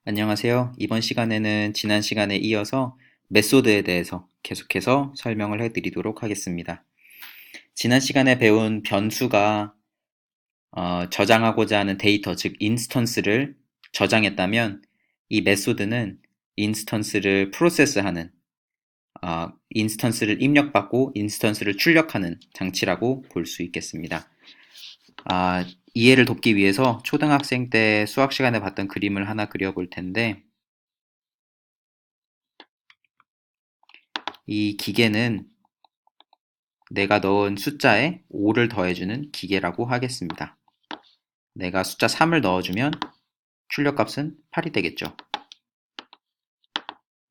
안녕하세요. 이번 시간에는 지난 시간에 이어서 메소드에 대해서 계속해서 설명을 해드리도록 하겠습니다. 지난 시간에 배운 변수가 저장하고자 하는 데이터, 즉 인스턴스를 저장했다면 이 메소드는 인스턴스를 프로세스하는, 인스턴스를 입력받고 인스턴스를 출력하는 장치라고 볼 수 있겠습니다. 이해를 돕기 위해서 초등학생 때 수학 시간에 봤던 그림을 하나 그려볼 텐데, 이 기계는 내가 넣은 숫자에 5를 더해주는 기계라고 하겠습니다. 내가 숫자 3을 넣어주면 출력값은 8이 되겠죠.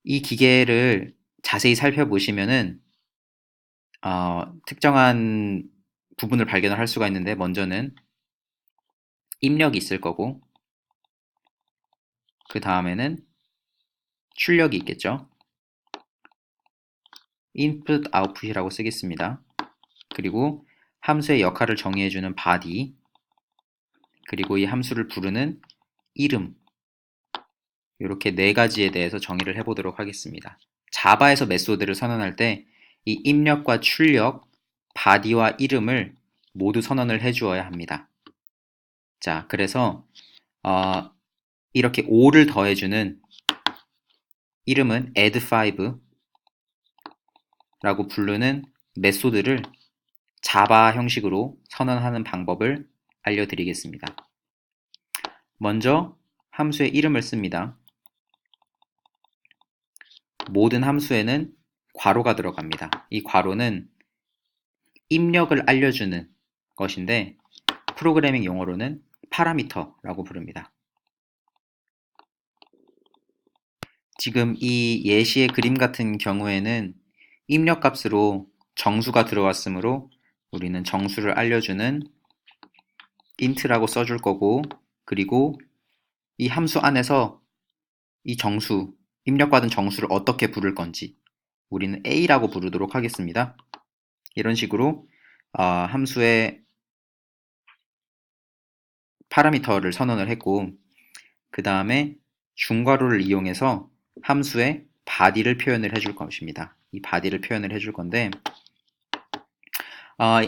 이 기계를 자세히 살펴보시면은 특정한 부분을 발견을 할 수가 있는데, 먼저는 입력이 있을 거고, 그 다음에는 출력이 있겠죠. input, output이라고 쓰겠습니다. 그리고 함수의 역할을 정의해주는 body, 그리고 이 함수를 부르는 이름, 이렇게 네 가지에 대해서 정의를 해보도록 하겠습니다. 자바에서 메소드를 선언할 때 이 입력과 출력, body와 이름을 모두 선언을 해주어야 합니다. 자, 그래서 이렇게 5를 더해주는 이름은 add5라고 부르는 메소드를 자바 형식으로 선언하는 방법을 알려드리겠습니다. 먼저 함수의 이름을 씁니다. 모든 함수에는 괄호가 들어갑니다. 이 괄호는 입력을 알려주는 것인데, 프로그래밍 용어로는 파라미터라고 부릅니다. 지금 이 예시의 그림 같은 경우에는 입력값으로 정수가 들어왔으므로 우리는 정수를 알려주는 int라고 써줄 거고, 그리고 이 함수 안에서 이 정수, 입력받은 정수를 어떻게 부를 건지 우리는 a라고 부르도록 하겠습니다. 이런 식으로 함수의 파라미터를 선언을 했고, 그 다음에 중괄호를 이용해서 함수의 body를 표현을 해줄 것입니다. 이 body를 표현을 해줄 건데,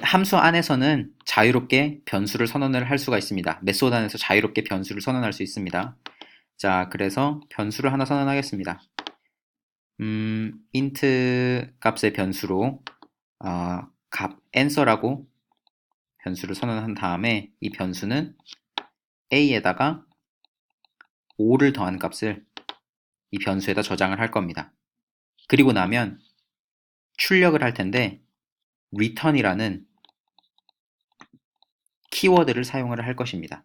함수 안에서는 자유롭게 변수를 선언을 할 수가 있습니다. 메소드 안에서 자유롭게 변수를 선언할 수 있습니다. 자, 그래서 변수를 하나 선언하겠습니다. int 값의 변수로 값 answer라고 변수를 선언한 다음에 이 변수는 a에다가 5를 더한 값을 이 변수에다 저장을 할 겁니다. 그리고 나면 출력을 할 텐데 return이라는 키워드를 사용을 할 것입니다.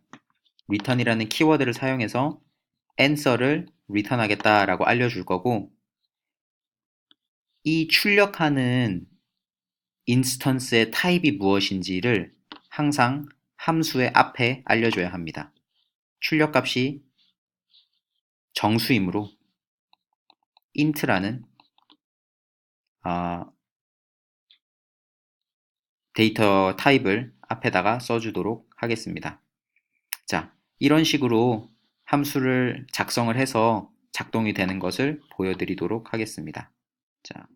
return이라는 키워드를 사용해서 answer를 return하겠다라고 알려줄 거고, 이 출력하는 인스턴스의 타입이 무엇인지를 항상 함수의 앞에 알려줘야 합니다. 출력값이 정수이므로 int라는 데이터 타입을 앞에다가 써주도록 하겠습니다. 자, 이런 식으로 함수를 작성을 해서 작동이 되는 것을 보여드리도록 하겠습니다. 자,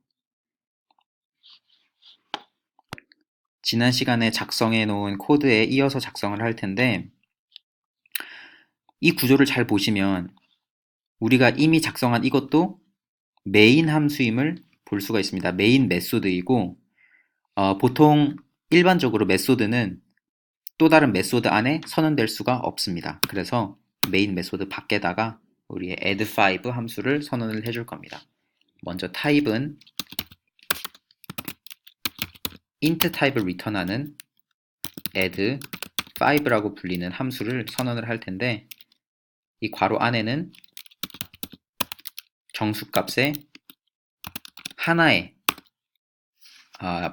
지난 시간에 작성해 놓은 코드에 이어서 작성을 할 텐데, 이 구조를 잘 보시면 우리가 이미 작성한 이것도 메인 함수임을 볼 수가 있습니다. 메인 메소드이고, 보통 일반적으로 메소드는 또 다른 메소드 안에 선언될 수가 없습니다. 그래서 메인 메소드 밖에다가 우리의 add5 함수를 선언을 해줄 겁니다. 먼저 타입은 int 타입을 return하는 add5라고 불리는 함수를 선언을 할 텐데, 이 괄호 안에는 정수값의 하나의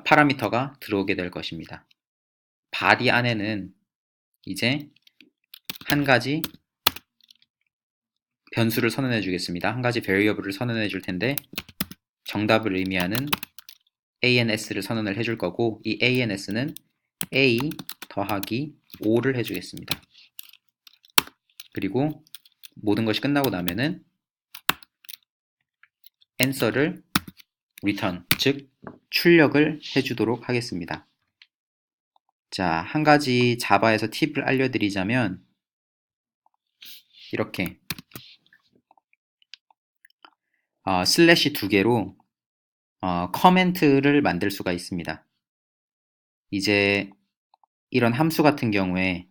파라미터가 들어오게 될 것입니다. body 안에는 이제 한 가지 변수를 선언해 주겠습니다. 한 가지 variable을 선언해 줄 텐데, 정답을 의미하는 ans를 선언을 해줄 거고, 이 ans는 a 더하기 5를 해주겠습니다. 그리고 모든 것이 끝나고 나면은 answer를 return, 즉 출력을 해주도록 하겠습니다. 자, 한 가지 자바에서 팁을 알려드리자면 이렇게 슬래시 두 개로 커멘트를 만들 수가 있습니다. 이제 이런 함수 같은 경우에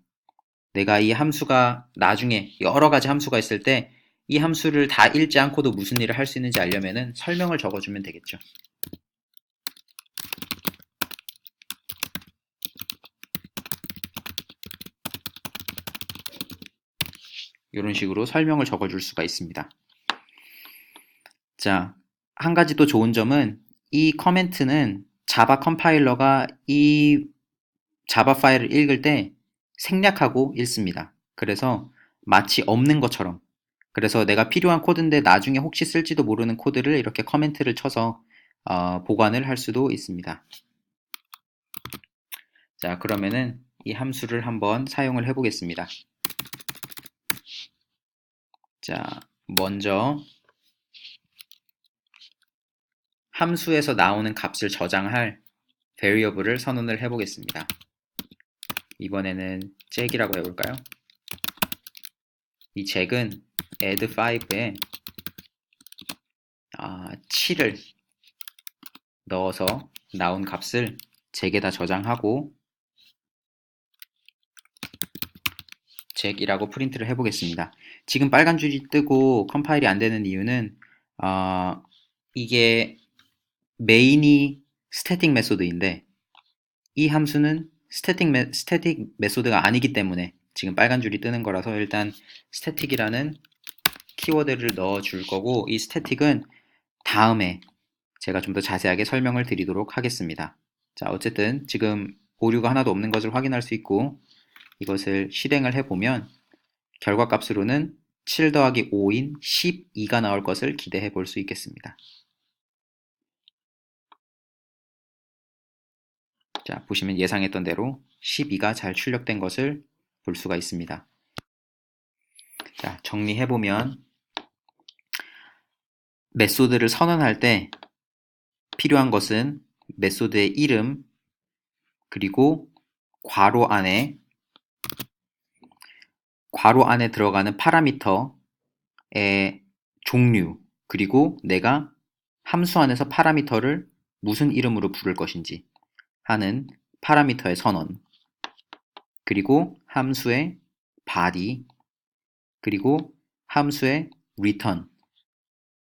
내가 이 함수가 나중에 여러 가지 함수가 있을 때 이 함수를 다 읽지 않고도 무슨 일을 할 수 있는지 알려면은 설명을 적어주면 되겠죠. 이런 식으로 설명을 적어줄 수가 있습니다. 자, 한 가지 또 좋은 점은 이 커멘트는 자바 컴파일러가 이 자바 파일을 읽을 때 생략하고 읽습니다. 그래서 마치 없는 것처럼, 그래서 내가 필요한 코드인데 나중에 혹시 쓸지도 모르는 코드를 이렇게 커멘트를 쳐서 보관을 할 수도 있습니다. 자, 그러면은 이 함수를 한번 사용을 해 보겠습니다. 자, 먼저 함수에서 나오는 값을 저장할 variable을 선언을 해 보겠습니다. 이번에는 jack이라고 해볼까요? 이 jack은 add5에 7을 넣어서 나온 값을 jack에다 저장하고 jack이라고 프린트를 해보겠습니다. 지금 빨간 줄이 뜨고 컴파일이 안 되는 이유는 이게 메인이 스태틱 메소드인데 이 함수는 스태틱 메소드가 아니기 때문에 지금 빨간 줄이 뜨는 거라서 일단 스태틱이라는 키워드를 넣어 줄 거고 이 스태틱은 다음에 제가 좀 더 자세하게 설명을 드리도록 하겠습니다. 자, 어쨌든 지금 오류가 하나도 없는 것을 확인할 수 있고 이것을 실행을 해보면 결과값으로는 7 더하기 5인 12가 나올 것을 기대해 볼 수 있겠습니다. 자, 보시면 예상했던 대로 12가 잘 출력된 것을 볼 수가 있습니다. 자, 정리해보면 메소드를 선언할 때 필요한 것은 메소드의 이름, 그리고 괄호 안에 들어가는 파라미터의 종류, 그리고 내가 함수 안에서 파라미터를 무슨 이름으로 부를 것인지 하는 파라미터의 선언, 그리고 함수의 body, 그리고 함수의 return,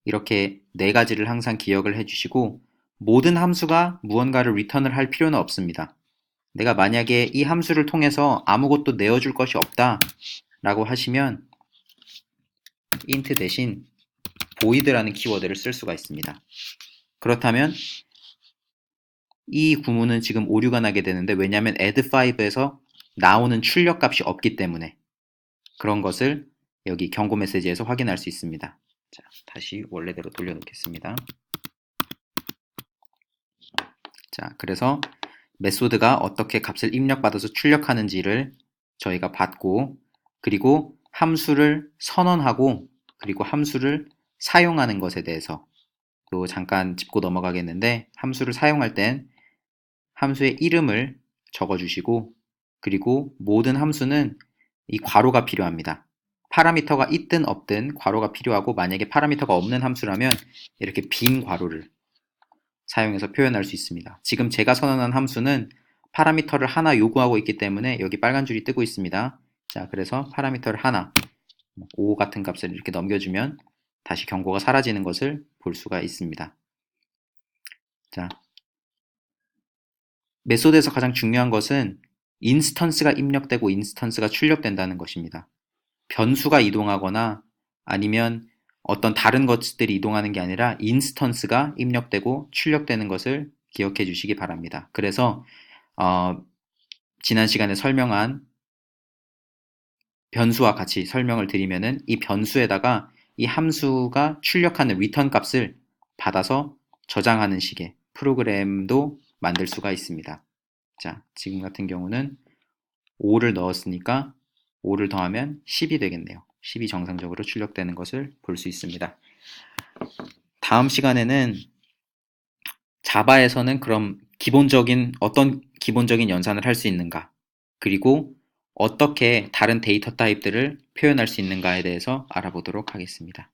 이렇게 네 가지를 항상 기억을 해주시고 모든 함수가 무언가를 return을 할 필요는 없습니다. 내가 만약에 이 함수를 통해서 아무것도 내어줄 것이 없다 라고 하시면 int 대신 void라는 키워드를 쓸 수가 있습니다. 그렇다면 이 구문은 지금 오류가 나게 되는데 왜냐하면 add5에서 나오는 출력값이 없기 때문에 그런 것을 여기 경고 메시지에서 확인할 수 있습니다. 자, 다시 원래대로 돌려놓겠습니다. 자, 그래서 메소드가 어떻게 값을 입력받아서 출력하는지를 저희가 봤고, 그리고 함수를 선언하고, 그리고 함수를 사용하는 것에 대해서 또 잠깐 짚고 넘어가겠는데, 함수를 사용할 땐 함수의 이름을 적어주시고, 그리고 모든 함수는 이 괄호가 필요합니다. 파라미터가 있든 없든 괄호가 필요하고, 만약에 파라미터가 없는 함수라면 이렇게 빈 괄호를 사용해서 표현할 수 있습니다. 지금 제가 선언한 함수는 파라미터를 하나 요구하고 있기 때문에 여기 빨간 줄이 뜨고 있습니다. 자, 그래서 파라미터를 하나, 5 같은 값을 이렇게 넘겨주면 다시 경고가 사라지는 것을 볼 수가 있습니다. 자, 메소드에서 가장 중요한 것은 인스턴스가 입력되고 인스턴스가 출력된다는 것입니다. 변수가 이동하거나 아니면 어떤 다른 것들이 이동하는 게 아니라 인스턴스가 입력되고 출력되는 것을 기억해 주시기 바랍니다. 그래서 지난 시간에 설명한 변수와 같이 설명을 드리면은 이 변수에다가 이 함수가 출력하는 리턴 값을 받아서 저장하는 식의 프로그램도 만들 수가 있습니다. 자, 지금 같은 경우는 5를 넣었으니까 5를 더하면 10이 되겠네요. 10이 정상적으로 출력되는 것을 볼 수 있습니다. 다음 시간에는 자바에서는 그럼 어떤 기본적인 연산을 할 수 있는가, 그리고 어떻게 다른 데이터 타입들을 표현할 수 있는가에 대해서 알아보도록 하겠습니다.